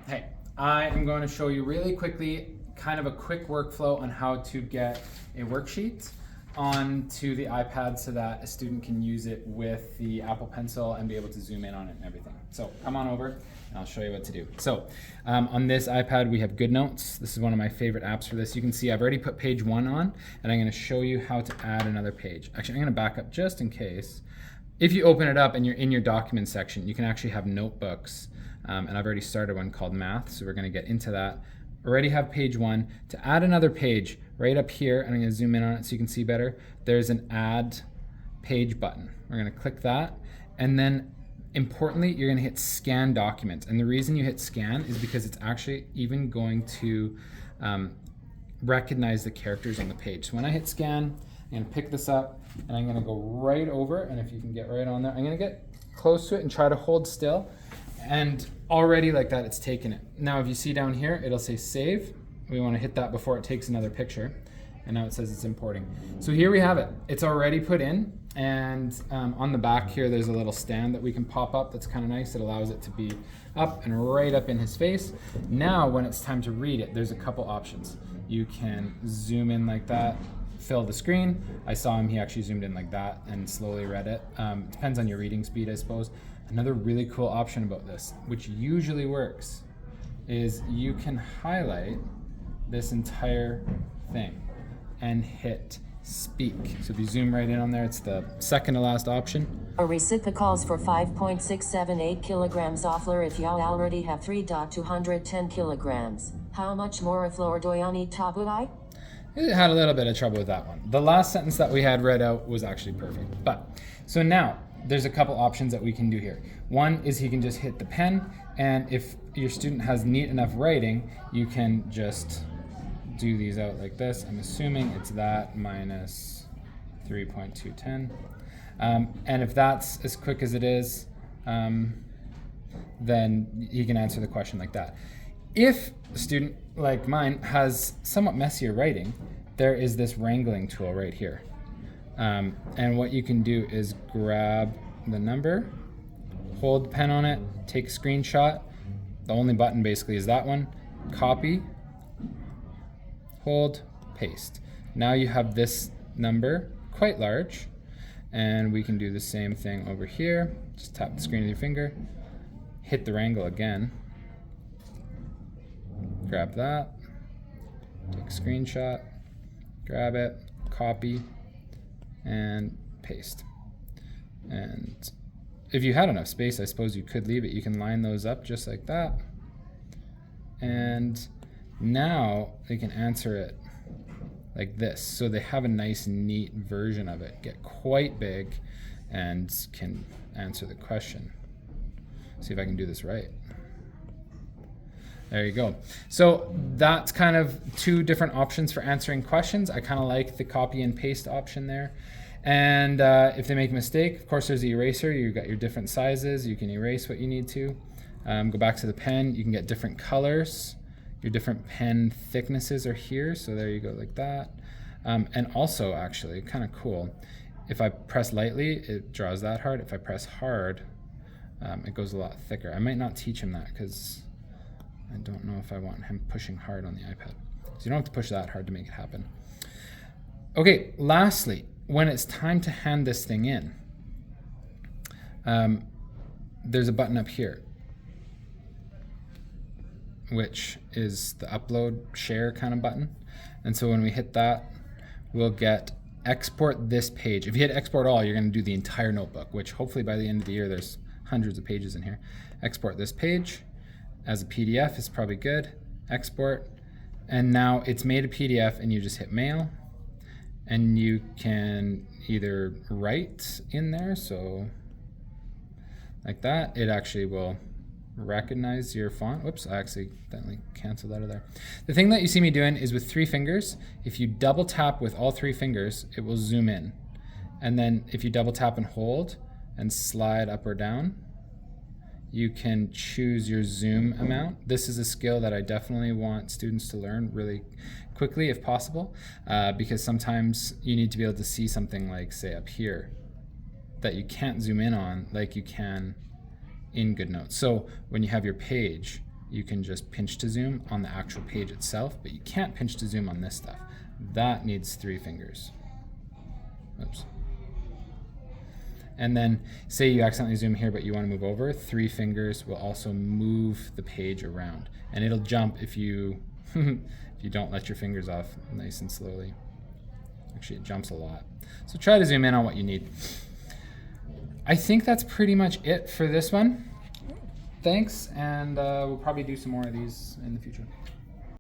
Hey, I am going to show you really quickly kind of a quick workflow on how to get a worksheet onto the iPad so that a student can use it with the Apple Pencil and be able to zoom in on it and everything. So come on over and I'll show you what to do. So on this iPad we have Goodnotes. This is one of my favorite apps for this. You can see I've already put page 1 on, and I'm going to show you how to add another page. Actually, I'm going to back up just in case. If you open it up and you're in your document section, you can actually have notebooks. And I've already started one called Math, so we're going to get into that. Already have page 1. To add another page, right up here, and I'm going to zoom in on it so you can see better, there's an Add Page button. We're going to click that, and then importantly, you're going to hit Scan Document. And the reason you hit Scan is because it's actually even going to recognize the characters on the page. So when I hit Scan, I'm going to pick this up, and I'm going to go right over, and if you can get right on there, I'm going to get close to it and try to hold still. And already like that, it's taken it. Now if you see down here, it'll say save. We want to hit that before it takes another picture. And now it says it's importing. So here we have it. It's already put in. And on the back here, there's a little stand that we can pop up. That's kind of nice. It allows it to be up and right up in his face. Now when it's time to read it, there's a couple options. You can zoom in like that, fill the screen. I saw him, he actually zoomed in like that and slowly read it. Depends on your reading speed, I suppose. Another really cool option about this, which usually works, is you can highlight this entire thing and hit speak. So if you zoom right in on there, it's the second to last option. A receipt calls for 5.678 kilograms offler if you already have 3.210 kilograms. How much more floor do I need to buy? It had a little bit of trouble with that one. The last sentence that we had read out was actually perfect. But so now there's a couple options that we can do here. One is he can just hit the pen, and if your student has neat enough writing, you can just do these out like this. I'm assuming it's that minus 3.210. And if that's as quick as it is, then he can answer the question like that. If a student like mine has somewhat messier writing, there is this wrangling tool right here. And what you can do is grab the number, hold the pen on it, take a screenshot. The only button basically is that one. Copy, hold, paste. Now you have this number quite large, and we can do the same thing over here. Just tap the screen with your finger, hit the wrangle again, grab that, take a screenshot, grab it, copy, and paste. And if you had enough space, I suppose you could leave it. You can line those up just like that. And now they can answer it like this. So they have a nice, neat version of it. Get quite big and can answer the question. See if I can do this right. There you go. So that's kind of two different options for answering questions. I kind of like the copy and paste option there. And if they make a mistake, of course there's the eraser. You've got your different sizes. You can erase what you need to. Go back to the pen. You can get different colors. Your different pen thicknesses are here. So there you go, like that. And also, actually, kind of cool, if I press lightly, it draws that hard. If I press hard, it goes a lot thicker. I might not teach him that because I don't know if I want him pushing hard on the iPad. So you don't have to push that hard to make it happen. Okay, lastly, when it's time to hand this thing in, there's a button up here, which is the upload share kind of button. And so when we hit that, we'll get export this page. If you hit export all, you're going to do the entire notebook, which hopefully by the end of the year, there's hundreds of pages in here. Export this page as a PDF is probably good. Export. And now it's made a PDF, and you just hit mail. And you can either write in there, so like that. It actually will recognize your font. Whoops, I accidentally canceled out of there. The thing that you see me doing is with 3 fingers. If you double tap with all 3 fingers, it will zoom in. And then if you double tap and hold and slide up or down, you can choose your zoom amount. This is a skill that I definitely want students to learn really quickly if possible, because sometimes you need to be able to see something like, say, up here that you can't zoom in on like you can in Goodnotes. So when you have your page, you can just pinch to zoom on the actual page itself, but you can't pinch to zoom on this stuff. That needs 3 fingers. Oops. And then say you accidentally zoom here, but you want to move over, 3 fingers will also move the page around. And it'll jump if you, if you don't let your fingers off nice and slowly. Actually, it jumps a lot. So try to zoom in on what you need. I think that's pretty much it for this one. Thanks, and we'll probably do some more of these in the future.